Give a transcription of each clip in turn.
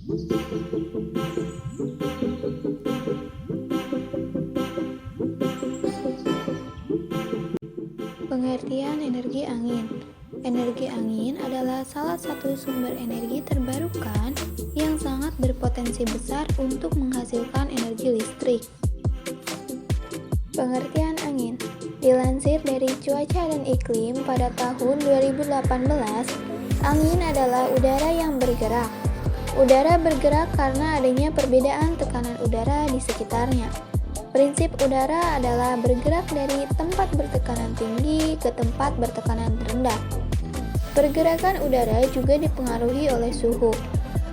Pengertian energi angin. Energi angin adalah salah satu sumber energi terbarukan yang sangat berpotensi besar untuk menghasilkan energi listrik. Pengertian angin. Dilansir dari Cuaca dan Iklim pada tahun 2018, angin adalah udara yang bergerak. Udara bergerak karena adanya perbedaan tekanan udara di sekitarnya. Prinsip udara adalah bergerak dari tempat bertekanan tinggi ke tempat bertekanan rendah. Pergerakan udara juga dipengaruhi oleh suhu.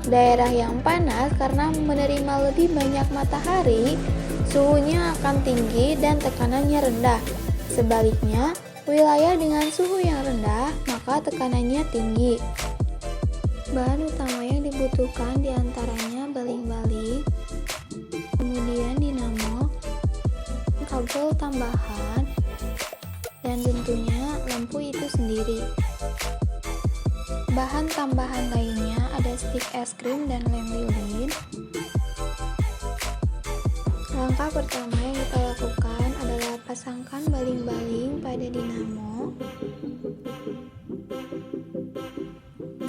Daerah yang panas karena menerima lebih banyak matahari, suhunya akan tinggi dan tekanannya rendah. Sebaliknya, wilayah dengan suhu yang rendah, maka tekanannya tinggi. Bahan utama yang dibutuhkan diantaranya baling-baling, kemudian dinamo, kabel tambahan, dan tentunya lampu itu sendiri. Bahan tambahan lainnya ada stik es krim dan lem lilin. Langkah pertama yang kita lakukan adalah pasangkan baling-baling pada dinamo.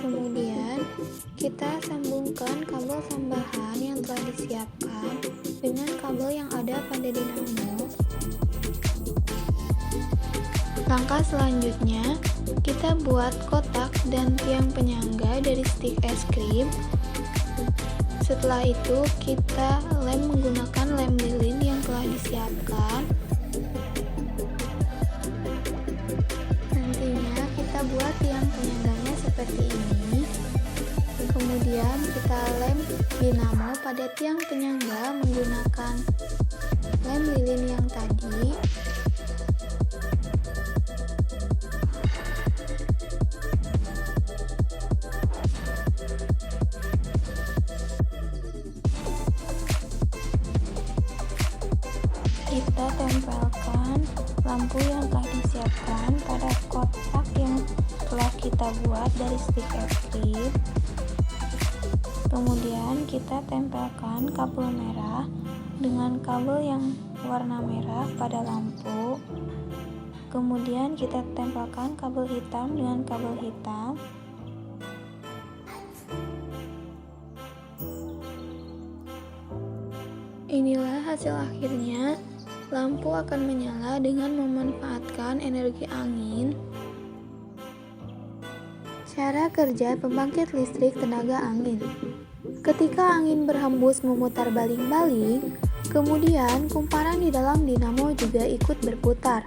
Kemudian kita sambungkan kabel tambahan yang telah disiapkan dengan kabel yang ada pada dinamo. Langkah selanjutnya, kita buat kotak dan tiang penyangga dari stik es krim. Setelah itu, kita lem menggunakan lem lilin yang telah disiapkan. Nantinya kita buat tiang penyangganya seperti ini. Kemudian kita lem dinamo pada tiang penyangga menggunakan lem lilin yang tadi. Kita tempelkan lampu yang telah disiapkan pada kotak yang telah kita buat dari stik es krim. Kemudian kita tempelkan kabel merah dengan kabel yang warna merah pada lampu. Kemudian kita tempelkan kabel hitam dengan kabel hitam. Inilah hasil akhirnya. Lampu akan menyala dengan memanfaatkan energi angin. Cara kerja pembangkit listrik tenaga angin. Ketika angin berhembus memutar baling-baling, kemudian kumparan di dalam dinamo juga ikut berputar,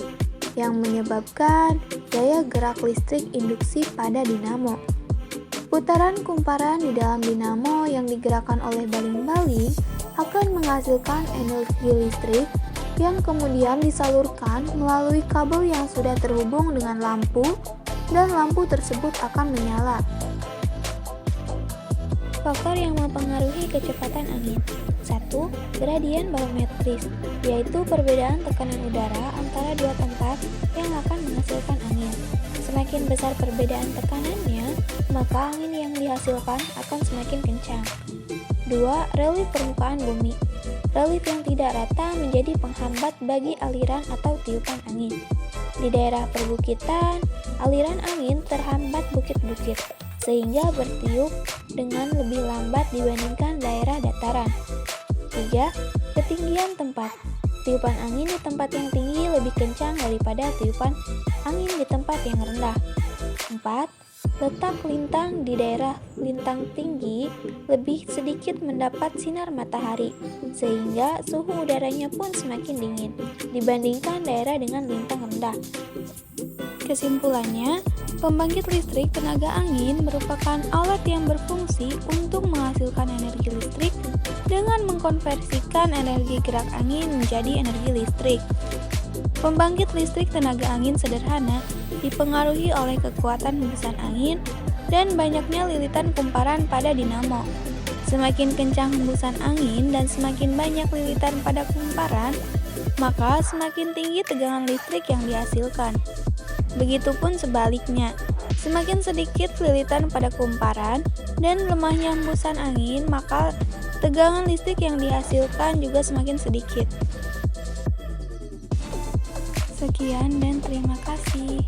yang menyebabkan daya gerak listrik induksi pada dinamo. Putaran kumparan di dalam dinamo yang digerakkan oleh baling-baling akan menghasilkan energi listrik yang kemudian disalurkan melalui kabel yang sudah terhubung dengan lampu, dan lampu tersebut akan menyala. Faktor yang mempengaruhi kecepatan angin. 1. Gradien barometris, yaitu perbedaan tekanan udara antara dua tempat yang akan menghasilkan angin. Semakin besar perbedaan tekanannya, maka angin yang dihasilkan akan semakin kencang. 2. Relief permukaan bumi. Relief yang tidak rata menjadi penghambat bagi aliran atau tiupan angin. Di daerah perbukitan, aliran angin terhambat bukit-bukit, sehingga bertiup dengan lebih lambat dibandingkan daerah dataran. 3. Ketinggian tempat. Tiupan angin di tempat yang tinggi lebih kencang daripada tiupan angin di tempat yang rendah. 4. Letak lintang di daerah lintang tinggi lebih sedikit mendapat sinar matahari, sehingga suhu udaranya pun semakin dingin dibandingkan daerah dengan lintang rendah. Kesimpulannya, pembangkit listrik tenaga angin merupakan alat yang berfungsi untuk menghasilkan energi listrik dengan mengkonversikan energi gerak angin menjadi energi listrik. Pembangkit listrik tenaga angin sederhana dipengaruhi oleh kekuatan hembusan angin dan banyaknya lilitan kumparan pada dinamo. Semakin kencang hembusan angin dan semakin banyak lilitan pada kumparan, maka semakin tinggi tegangan listrik yang dihasilkan. Begitupun sebaliknya, Semakin sedikit lilitan pada kumparan dan lemahnya hembusan angin, maka tegangan listrik yang dihasilkan juga semakin sedikit. Sekian dan terima kasih.